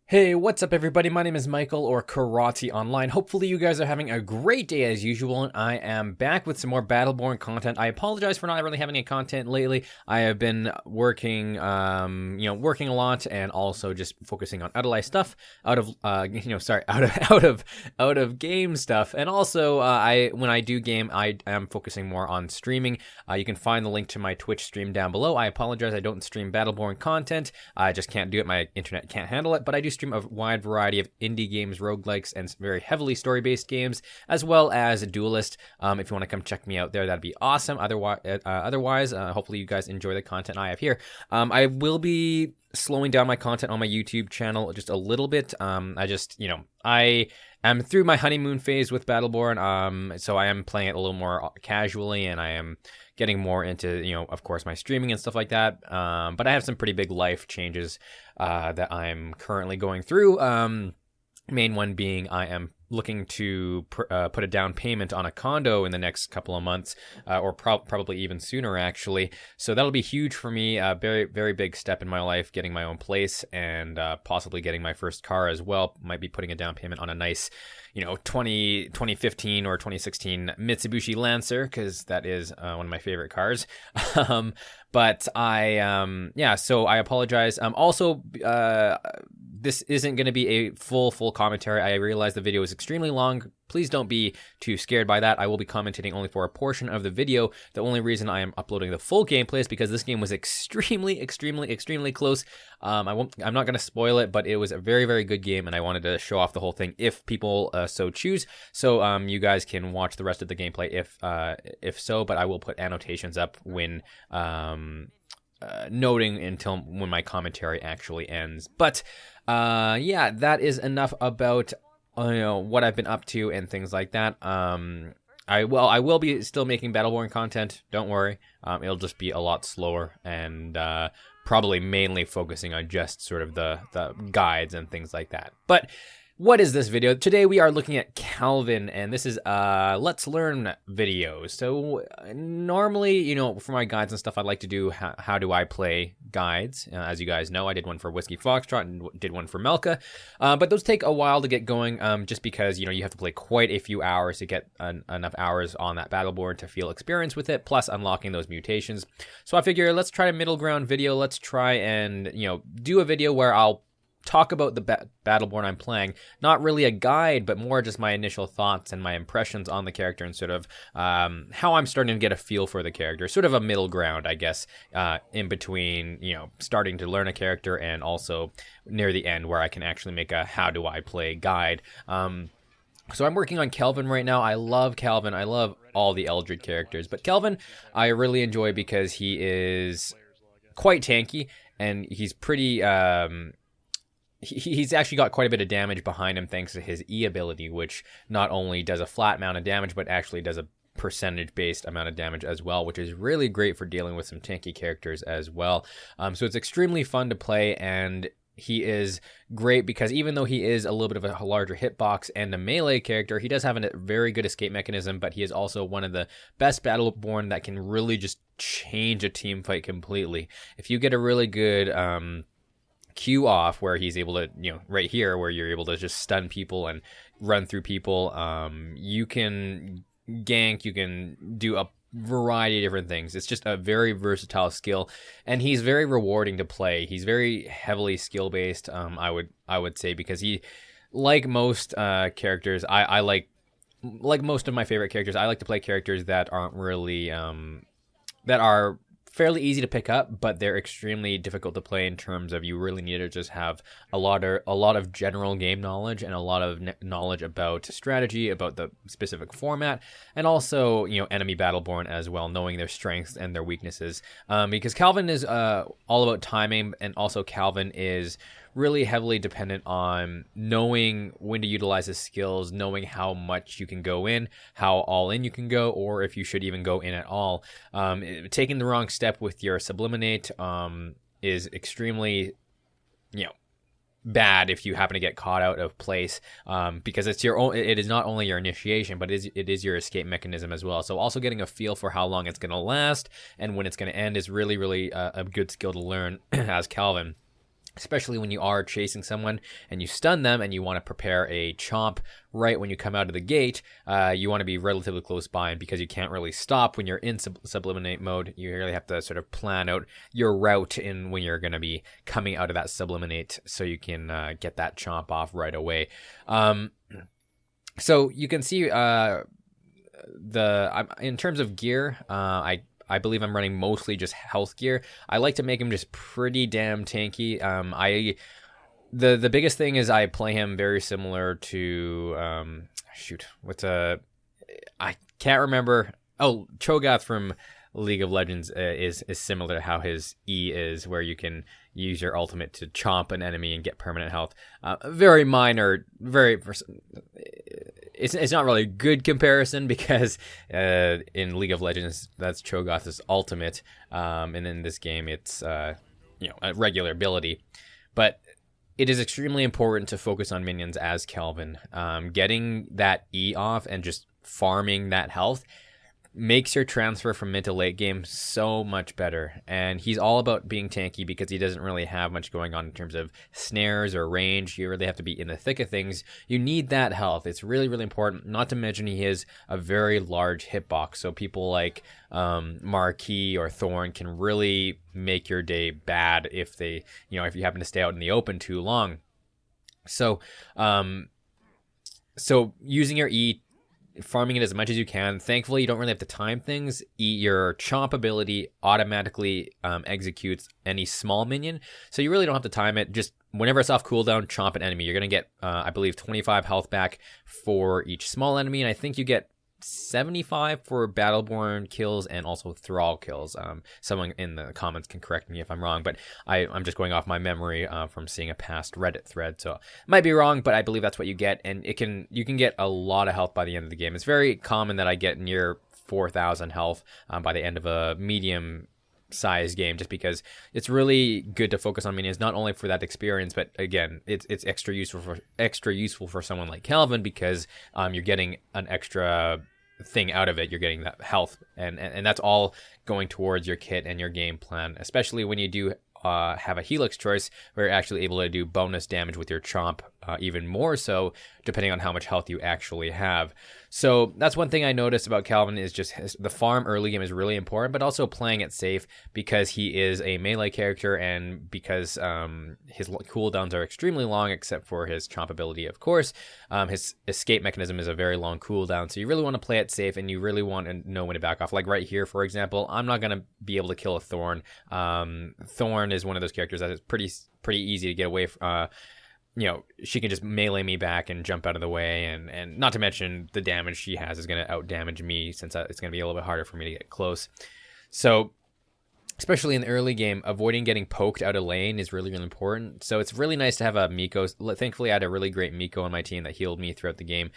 Hey, what's up everybody? My name is Michael, or Kiratze online. Hopefully you guys are having a great day as usual, and I am back with some more Battleborn content. I apologize for not really having any content lately. I have been working, working a lot, and also just focusing on out-of-life stuff, out of game stuff, and also when I do game, I am focusing more on streaming. You can find the link to my Twitch stream down below. I apologize, I don't stream Battleborn content. I just can't do it. My internet can't handle it, but I do stream a wide variety of indie games, roguelikes, and very heavily story-based games, as well as a duelist. If you want to come check me out there, that'd be awesome. Otherwise, hopefully you guys enjoy the content I have here. I will be slowing down my content on my YouTube channel just a little bit. I am through my honeymoon phase with Battleborn, so I am playing it a little more casually, and I am getting more into, of course, my streaming and stuff like that. But I have some pretty big life changes that I'm currently going through. Main one being I am looking to put a down payment on a condo in the next couple of months, or probably even sooner, actually. So that'll be huge for me. A very, very big step in my life, getting my own place and possibly getting my first car as well. Might be putting a down payment on a nice, 2015 or 2016 Mitsubishi Lancer, because that is one of my favorite cars. But so I apologize. This isn't going to be a full commentary. I realize the video is extremely long. Please don't be too scared by that. I will be commentating only for a portion of the video. The only reason I am uploading the full gameplay is because this game was extremely close. I'm not going to spoil it, but it was a very, very good game, and I wanted to show off the whole thing if people so choose. So you guys can watch the rest of the gameplay if so, but I will put annotations up when noting until when my commentary actually ends. But that is enough about what I've been up to and things like that. I will be still making Battleborn content. Don't worry. It'll just be a lot slower and probably mainly focusing on just sort of the guides and things like that. But what is this video? Today we are looking at Kelvin, and this is Let's Learn videos. So normally, for my guides and stuff, I like to do how do I play guides. As you guys know, I did one for Whiskey Foxtrot and did one for Melka. But those take a while to get going, just because, you have to play quite a few hours to get enough hours on that Battleborn to feel experience with it, plus unlocking those mutations. So I figure let's try a middle ground video. Let's try and, do a video where I'll talk about the Battleborn I'm playing, not really a guide, but more just my initial thoughts and my impressions on the character, and sort of how I'm starting to get a feel for the character, sort of a middle ground, I guess, in between, starting to learn a character and also near the end where I can actually make a how do I play guide. So I'm working on Kelvin right now. I love Kelvin. I love all the Eldred characters, but Kelvin I really enjoy because he is quite tanky, and he's pretty he's actually got quite a bit of damage behind him thanks to his E ability, which not only does a flat amount of damage, but actually does a percentage-based amount of damage as well, which is really great for dealing with some tanky characters as well. So it's extremely fun to play, and he is great because even though he is a little bit of a larger hitbox and a melee character, he does have a very good escape mechanism, but he is also one of the best Battleborn that can really just change a team fight completely. If you get a really good Q off where he's able to, right here where you're able to just stun people and run through people, you can gank, you can do a variety of different things. It's just a very versatile skill, and he's very rewarding to play. He's very heavily skill based, I would say, because he, like most characters, I like most of my favorite characters, I like to play characters that aren't really that are fairly easy to pick up, but they're extremely difficult to play in terms of you really need to just have a lot of general game knowledge and a lot of knowledge about strategy, about the specific format, and also enemy Battleborn as well, knowing their strengths and their weaknesses. Because Kelvin is all about timing, and also Kelvin is really heavily dependent on knowing when to utilize his skills, knowing how much you can go in, how all in you can go, or if you should even go in at all. Taking the wrong step with your subliminate is extremely, bad if you happen to get caught out of place, because it's your own. It is not only your initiation, but it is your escape mechanism as well. So also getting a feel for how long it's going to last and when it's going to end is really a good skill to learn as Kelvin. especially when you are chasing someone and you stun them and you want to prepare a chomp right when you come out of the gate. You want to be relatively close by, and because you can't really stop when you're in subliminate mode, you really have to sort of plan out your route in when you're going to be coming out of that subliminate so you can get that chomp off right away. So you can see in terms of gear, I believe I'm running mostly just health gear. I like to make him just pretty damn tanky. The biggest thing is I play him very similar to I can't remember. Oh, Cho'Gath from League of Legends is similar to how his E is, where you can use your ultimate to chomp an enemy and get permanent health. Very minor, it's not really a good comparison because in League of Legends that's Cho'Gath's ultimate, and in this game it's a regular ability. But it is extremely important to focus on minions as Kelvin. Getting that E off and just farming that health makes your transfer from mid to late game so much better. And he's all about being tanky because he doesn't really have much going on in terms of snares or range. You really have to be in the thick of things. You need that health. It's really, really important. Not to mention he is a very large hitbox. So people like Marquis or Thorn can really make your day bad if you happen to stay out in the open too long. So using your E, farming it as much as you can. Thankfully, you don't really have to time things. Your chomp ability automatically executes any small minion, so you really don't have to time it. Just whenever it's off cooldown, chomp an enemy. You're going to get, I believe, 25 health back for each small enemy, and I think you get 75 for Battleborn kills and also Thrall kills. Someone in the comments can correct me if I'm wrong, but I'm just going off my memory from seeing a past Reddit thread, so might be wrong, but I believe that's what you get, and you can get a lot of health by the end of the game. It's very common that I get near 4,000 health by the end of a medium size game, just because it's really good to focus on minions, not only for that experience, but again, it's extra useful for someone like Kelvin because you're getting an extra thing out of it. You're getting that health, and that's all going towards your kit and your game plan, especially when you do have a helix choice where you're actually able to do bonus damage with your chomp, even more so depending on how much health you actually have. So that's one thing I noticed about Kelvin is just the farm early game is really important, but also playing it safe because he is a melee character and because his cooldowns are extremely long, except for his chomp ability, of course. His escape mechanism is a very long cooldown, so you really want to play it safe and you really want to know when to back off. Like right here, for example, I'm not going to be able to kill a Thorn. Thorn is one of those characters that is pretty easy to get away from. She can just melee me back and jump out of the way, and not to mention the damage she has is going to out damage me, since it's going to be a little bit harder for me to get close. So especially in the early game, avoiding getting poked out of lane is really, really important. So it's really nice to have a Miko. Thankfully, I had a really great Miko on my team that healed me throughout the game.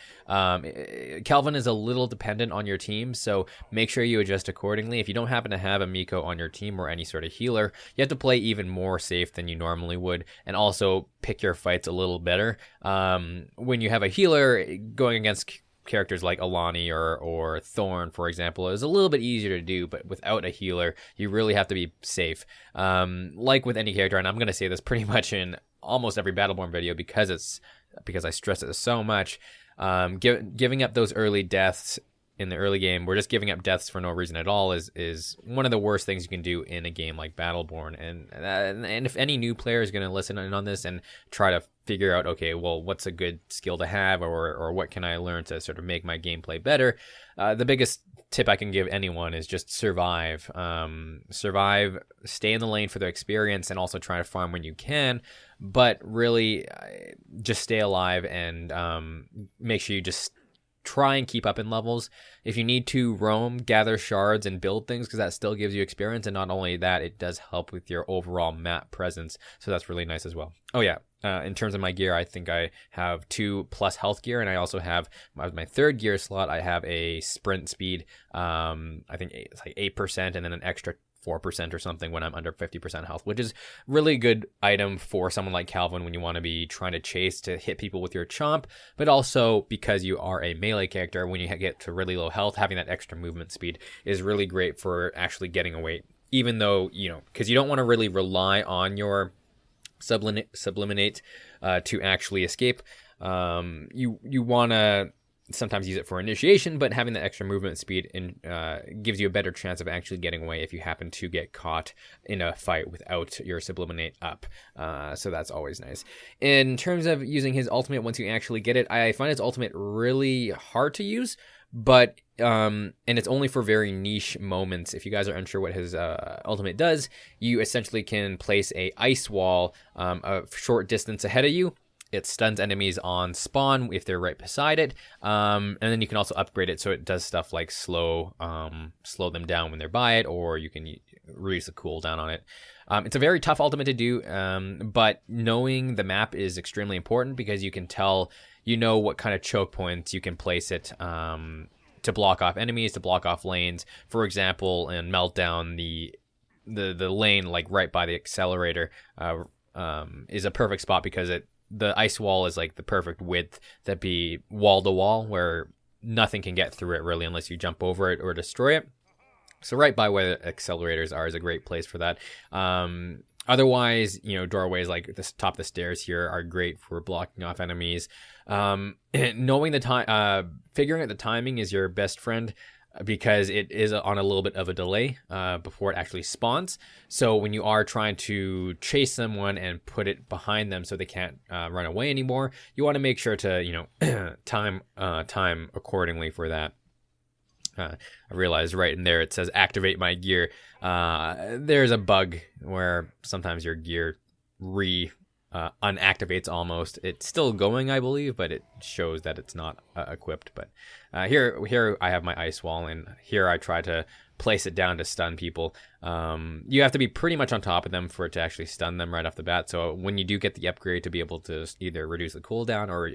Kelvin is a little dependent on your team, so make sure you adjust accordingly. If you don't happen to have a Miko on your team or any sort of healer, you have to play even more safe than you normally would, and also pick your fights a little better. When you have a healer going against characters like Alani or Thorn, for example, is a little bit easier to do, but without a healer, you really have to be safe. Like with any character, and I'm going to say this pretty much in almost every Battleborn video because I stress it so much, giving up those early deaths in the early game, we're just giving up deaths for no reason at all, is one of the worst things you can do in a game like Battleborn. And if any new player is going to listen in on this and try to figure out, okay, well, what's a good skill to have, or what can I learn to sort of make my gameplay better, the biggest tip I can give anyone is just survive. Survive, stay in the lane for the experience, and also try to farm when you can, but really just stay alive and make sure you just try and keep up in levels. If you need to roam, gather shards and build things, because that still gives you experience, and not only that, it does help with your overall map presence, so that's really nice as well. Oh yeah, in terms of my gear, I think I have 2+ health gear, and I also have my third gear slot. I have a sprint speed, I think it's like 8%, and then an extra 4% or something when I'm under 50% health, which is really good item for someone like Kelvin when you want to be trying to chase to hit people with your chomp, but also because you are a melee character, when you get to really low health, having that extra movement speed is really great for actually getting away, even though, because you don't want to really rely on your subliminate to actually escape. You want to sometimes use it for initiation, but having the extra movement speed gives you a better chance of actually getting away if you happen to get caught in a fight without your subliminate up. So that's always nice. In terms of using his ultimate, once you actually get it, I find his ultimate really hard to use, but and it's only for very niche moments. If you guys are unsure what his ultimate does, you essentially can place a ice wall a short distance ahead of you. It stuns enemies on spawn if they're right beside it, and then you can also upgrade it so it does stuff like slow them down when they're by it, or you can reduce the cooldown on it. It's a very tough ultimate to do, but knowing the map is extremely important because you can tell, what kind of choke points you can place it to block off enemies, to block off lanes. For example, in Meltdown, the lane like right by the accelerator is a perfect spot because the ice wall is like the perfect width that be wall to wall where nothing can get through it really unless you jump over it or destroy it. So right by where the accelerators are is a great place for that. Otherwise, doorways like the top of the stairs here are great for blocking off enemies. Knowing the time, figuring out the timing is your best friend, because it is on a little bit of a delay before it actually spawns. So when you are trying to chase someone and put it behind them so they can't run away anymore, you want to make sure to time accordingly for that. I realized right in there it says activate my gear. There's a bug where sometimes your gear unactivates almost. It's still going, I believe, but it shows that it's not equipped. But here I have my ice wall, and here I try to place it down to stun people. You have to be pretty much on top of them for it to actually stun them right off the bat. So when you do get the upgrade to be able to either reduce the cooldown or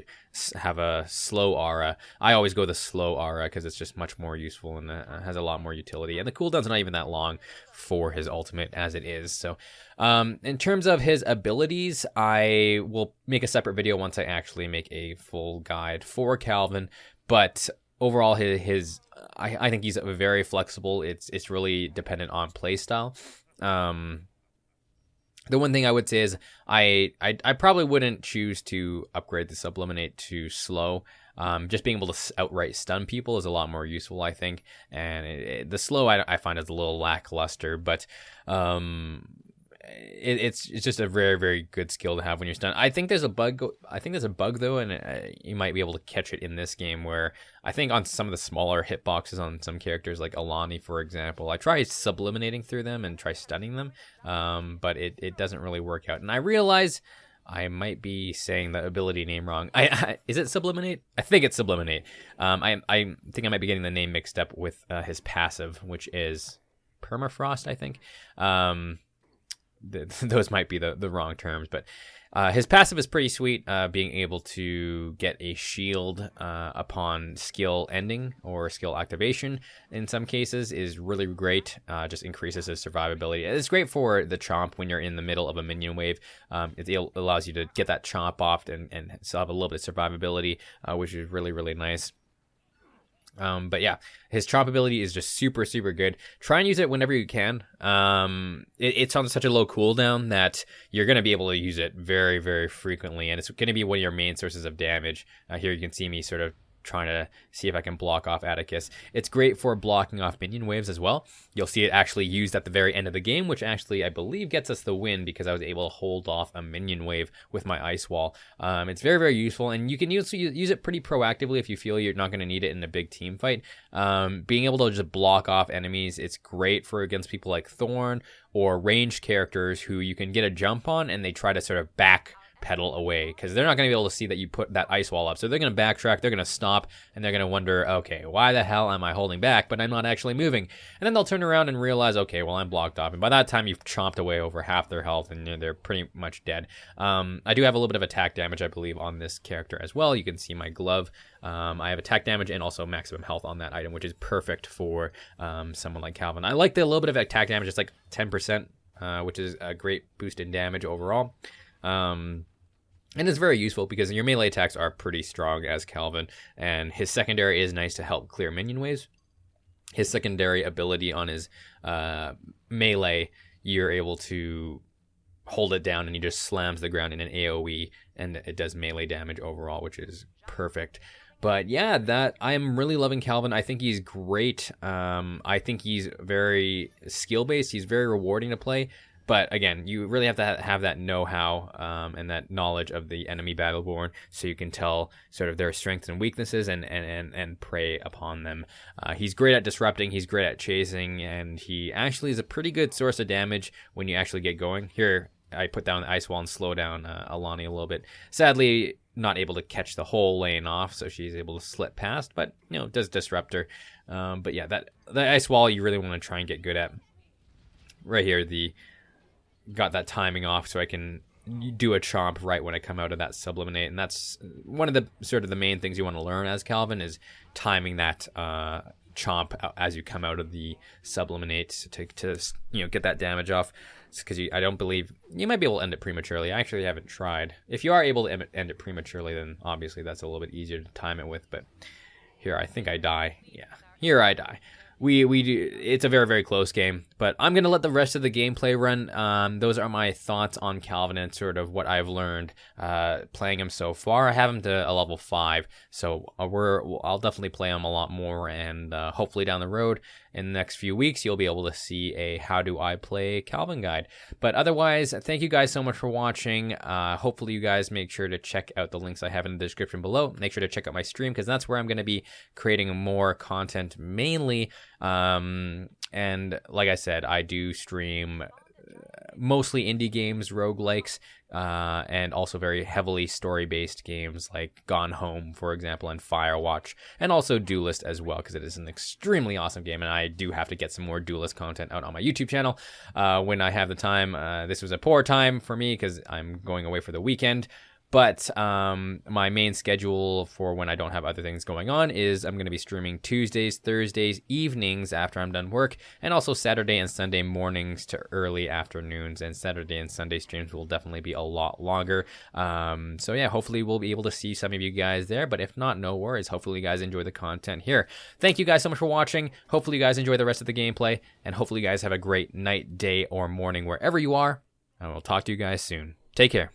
have a slow aura, I always go the slow aura because it's just much more useful and has a lot more utility. And the cooldown's not even that long for his ultimate as it is. So in terms of his abilities, I will make a separate video once I actually make a full guide for Kelvin. But overall, I think he's very flexible. It's really dependent on playstyle. The one thing I would say is I probably wouldn't choose to upgrade the Subliminate to slow. Just being able to outright stun people is a lot more useful, I think. And the slow I find is a little lackluster, but it's just a very, very good skill to have when you're stunned. I think there's a bug. Though, and you might be able to catch it in this game where I think on some of the smaller hitboxes on some characters like Alani, for example, I try subliminating through them and try stunning them, but it doesn't really work out. And I realize I might be saying the ability name wrong. Is it Subliminate? I think it's Subliminate. I think I might be getting the name mixed up with his passive, which is Permafrost, I think. Those might be the wrong terms, but his passive is pretty sweet. Being able to get a shield upon skill ending or skill activation in some cases is really great. Just increases his survivability. It's great for the chomp when you're in the middle of a minion wave. It allows you to get that chomp off and still have a little bit of survivability, which is really, really nice. But yeah, his chomp ability is just super, super good. Try and use it whenever you can. It's on such a low cooldown that you're going to be able to use it very, very frequently. And it's going to be one of your main sources of damage. Here you can see me sort of trying to see if I can block off Atticus. It's great for blocking off minion waves as well. You'll see it actually used at the very end of the game, which actually I believe gets us the win because I was able to hold off a minion wave with my ice wall. It's very, very useful, and you can use it pretty proactively if you feel you're not going to need it in a big team fight. Being able to just block off enemies, it's great for against people like Thorn or ranged characters who you can get a jump on and they try to sort of back pedal away because they're not going to be able to see that you put that ice wall up. So they're going to backtrack, they're going to stop, and they're going to wonder, okay, why the hell am I holding back, but I'm not actually moving? And then they'll turn around and realize, okay, well, I'm blocked off. And by that time, you've chomped away over half their health, and they're pretty much dead. I do have a little bit of attack damage, I believe, on this character as well. You can see my glove. I have attack damage and also maximum health on that item, which is perfect for someone like Kelvin. I like the little bit of attack damage. It's like 10%, which is a great boost in damage overall. And it's very useful because your melee attacks are pretty strong as Kelvin, and his secondary is nice to help clear minion waves. His secondary ability on his melee, you're able to hold it down and he just slams the ground in an AoE, and it does melee damage overall, which is perfect. But yeah, that I am really loving Kelvin. I think he's great. I think he's very skill based. He's very rewarding to play. But again, you really have to have that know-how and that knowledge of the enemy Battleborn, so you can tell sort of their strengths and weaknesses and prey upon them. He's great at disrupting. He's great at chasing, and he actually is a pretty good source of damage when you actually get going. Here, I put down the ice wall and slow down Alani a little bit. Sadly, not able to catch the whole lane off, so she's able to slip past, but it does disrupt her. But yeah, that ice wall you really want to try and get good at. Right here, got that timing off, so I can do a chomp right when I come out of that subliminate, and that's one of the sort of the main things you want to learn as Kelvin, is timing that chomp as you come out of the subliminate to get that damage off. Because I don't believe you might be able to end it prematurely. I actually haven't tried. If you are able to end it prematurely, then obviously that's a little bit easier to time it with. But here, I think I die. Yeah, here I die. We do. It's a very, very close game, but I'm gonna let the rest of the gameplay run. Those are my thoughts on Kelvin and sort of what I've learned playing him so far. I have him to a level 5, so I'll definitely play him a lot more, and hopefully down the road in the next few weeks you'll be able to see a how do I play Kelvin guide. But otherwise, thank you guys so much for watching. Hopefully you guys make sure to check out the links I have in the description below. Make sure to check out my stream, because that's where I'm going to be creating more content mainly. And like I said, I do stream mostly indie games, roguelikes, and also very heavily story-based games like Gone Home, for example, and Firewatch, and also Duelist as well, because it is an extremely awesome game, and I do have to get some more Duelist content out on my YouTube channel when I have the time. This was a poor time for me because I'm going away for the weekend. But my main schedule for when I don't have other things going on is I'm going to be streaming Tuesdays, Thursdays, evenings after I'm done work, and also Saturday and Sunday mornings to early afternoons. And Saturday and Sunday streams will definitely be a lot longer. So yeah, hopefully we'll be able to see some of you guys there. But if not, no worries. Hopefully you guys enjoy the content here. Thank you guys so much for watching. Hopefully you guys enjoy the rest of the gameplay, and hopefully you guys have a great night, day, or morning wherever you are. And we'll talk to you guys soon. Take care.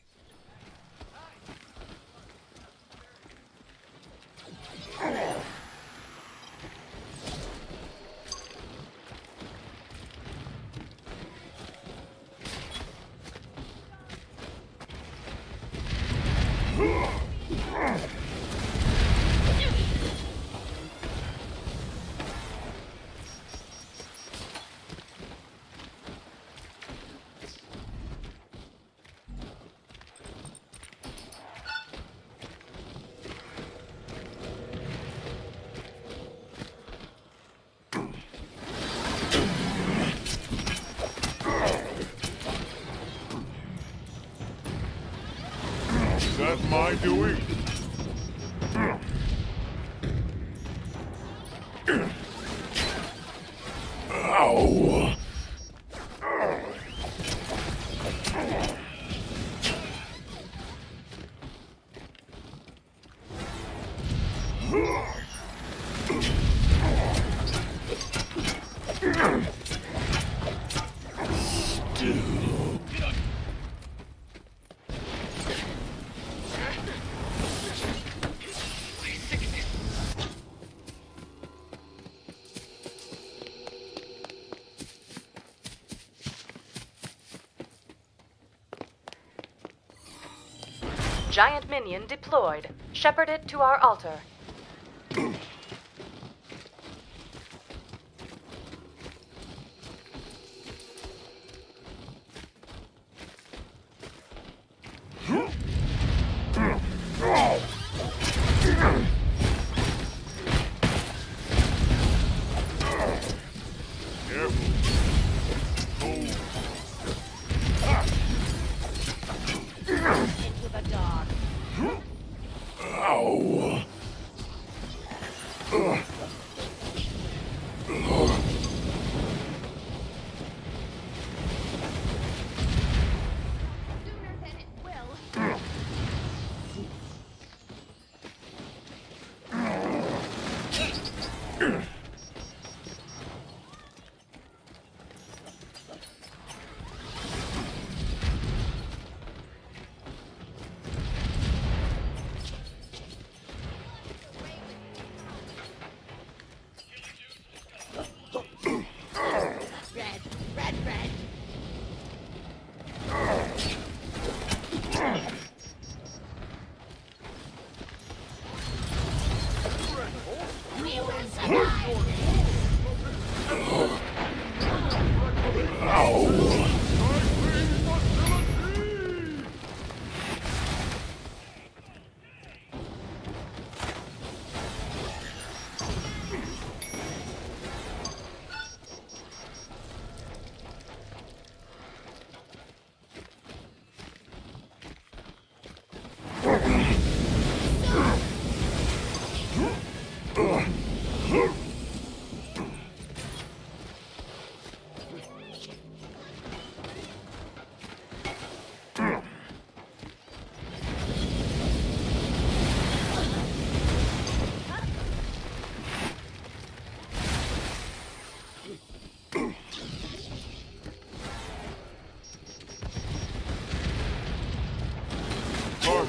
Is that my doing? Ow! Giant minion deployed. Shepherd it to our altar. Ow!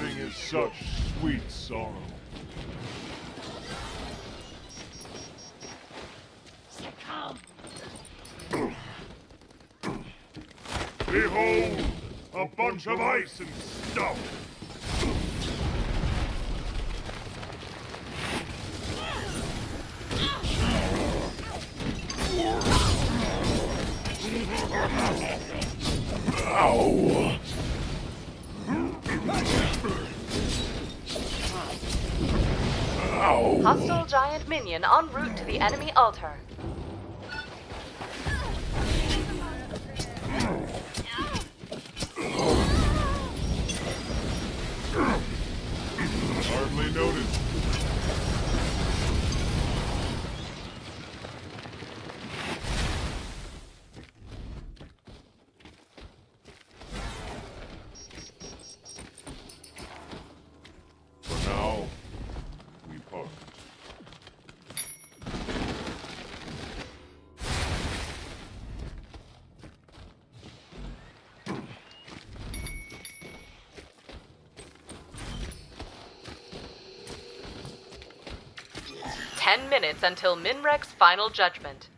Parting is such sweet sorrow. Behold, a bunch of ice and stuff. Ow! Ow! Hostile giant minion en route to the enemy altar. Hardly noticed. For now, we part. Ten minutes until Minrek's final judgment.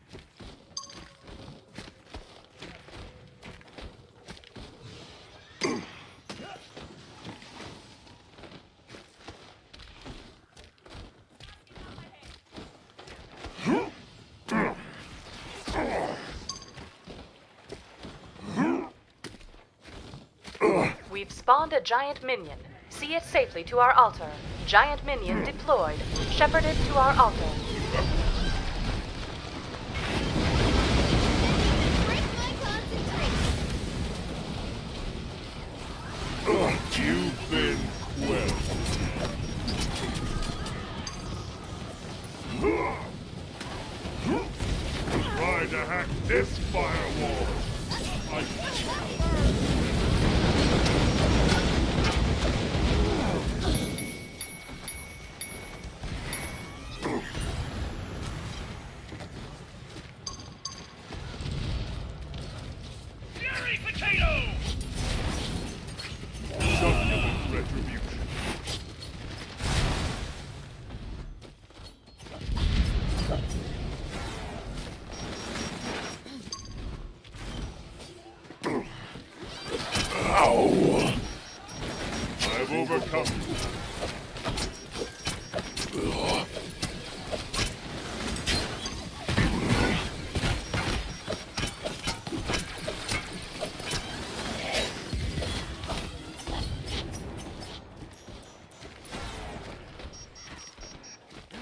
We've spawned a giant minion. See it safely to our altar. Giant minion deployed. Shepherded to our altar. You've been quelled. Try to hack this firewall. Succulent retribution. Ow! I've overcome you.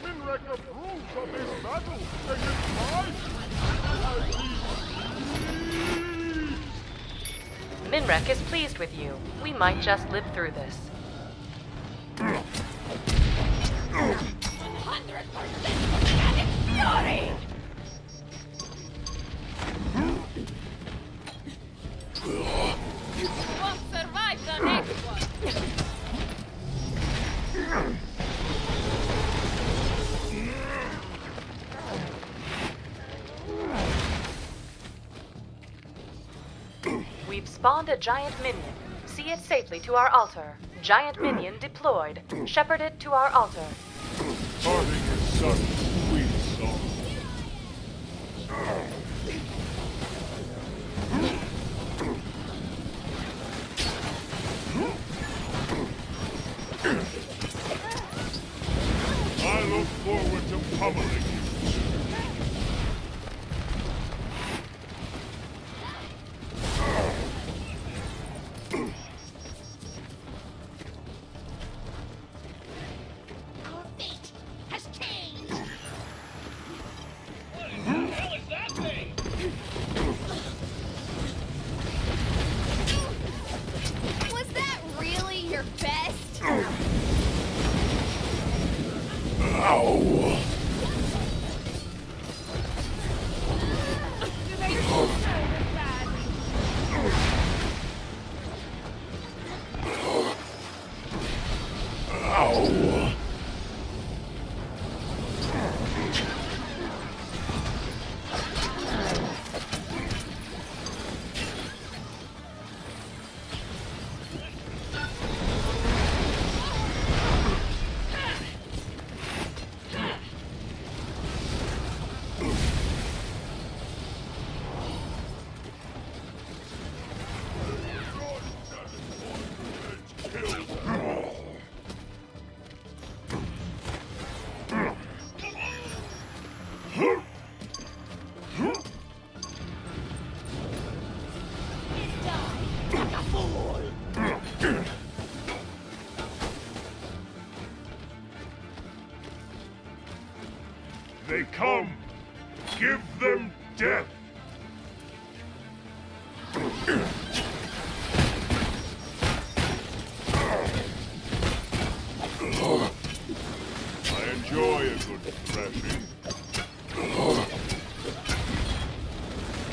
Minrek approves of this battle against my Minrek is pleased with you. We might just live through this. 100% fury! You won't survive the next one! We've spawned a giant minion. See it safely to our altar. Giant minion deployed. Shepherded to our altar. Parting is such sweet sorrow. I look forward to pummeling you. Our fate has changed! What the hell is that thing? Was that really your best? Ow! Ow! They come! Give them death! I enjoy a good thrashing.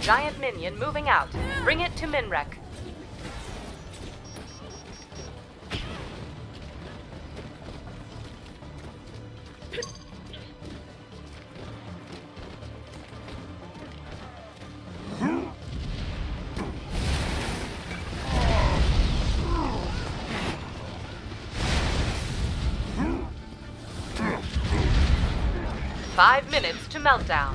Giant minion moving out. Bring it to Minrek. Five minutes to meltdown.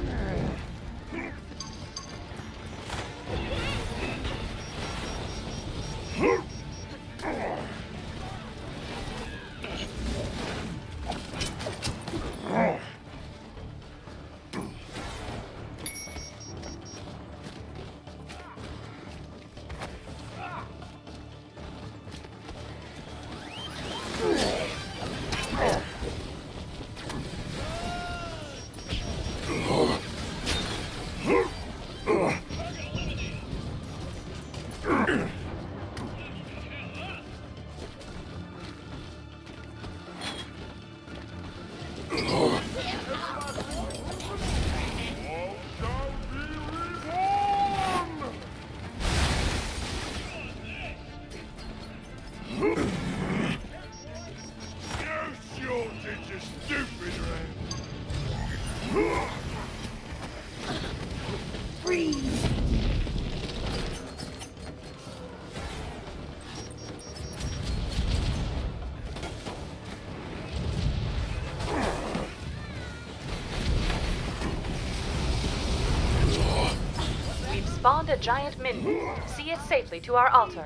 Spawned a giant minion. See it safely to our altar.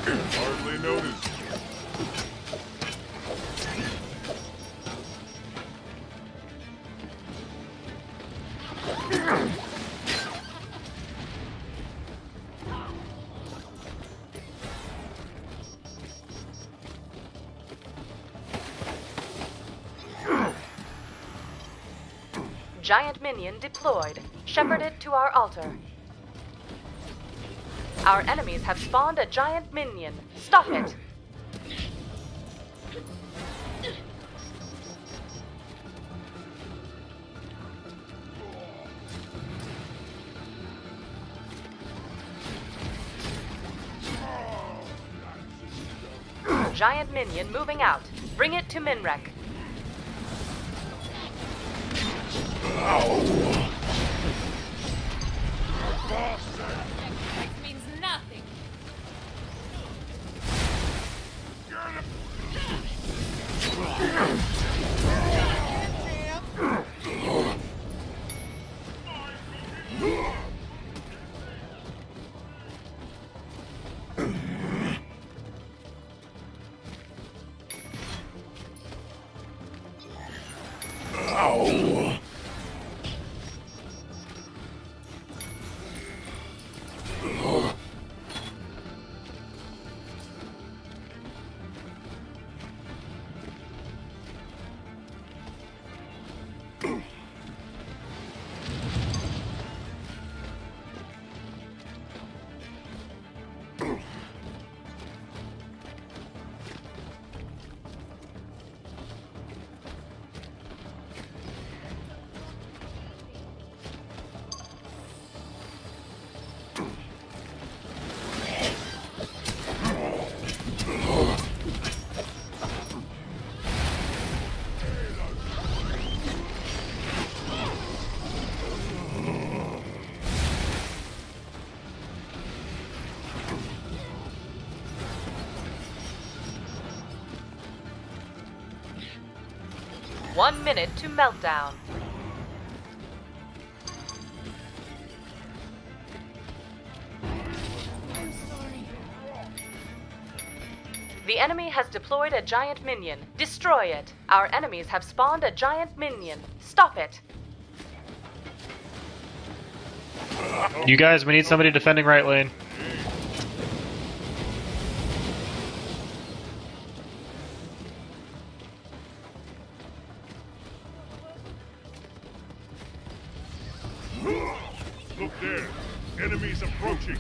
Hardly noticed. Giant minion deployed. Shepherd it to our altar. Our enemies have spawned a giant minion. Stop it! Giant minion moving out. Bring it to Minrek. Means nothing. One minute to meltdown. I'm sorry. The enemy has deployed a giant minion. Destroy it. Our enemies have spawned a giant minion. Stop it. You guys, we need somebody defending right lane. Look there. Enemies approaching.